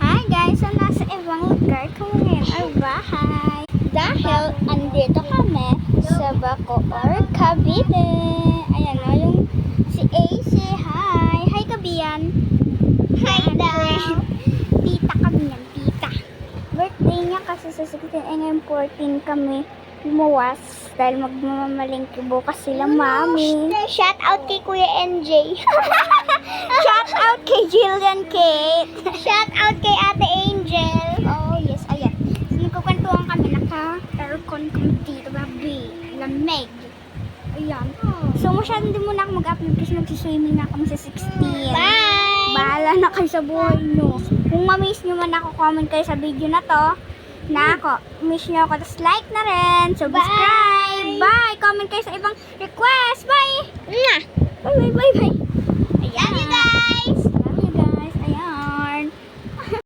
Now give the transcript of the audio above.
Hi guys! So nasa ibang lugar kami ngayon or bahay. Dahil andito kami sa Bacoor, Cavite. Ayan o, yung si AC. Hi! Hi Kabiyan! Hi daw! Tita kami yan, tita. Birthday niya kasi sa 16. Ngayon 14 kami lumuwas dahil magmamalingki bukas sila mami. Shout out kay Kuya NJ. Shout out kay Jillian Kate. Shout out kay Ate Angel. Oh, yes, ayan. So, nagkukwentuhan kami, naka-aircon kami dito, baby. Lamig. Ayan. So, masyadong din muna ako mag-upload kasi magsiswimming na kami sa 16. Bye! Bahala na kayo sa buhay nyo. Kung ma-miss nyo man ako, comment kayo sa video na to. Na ako, miss nyo ako, tapos like na rin, subscribe. Bye! Comment kayo sa ibang request. Bye! Mwah! Bye, bye, bye, bye. Love you guys!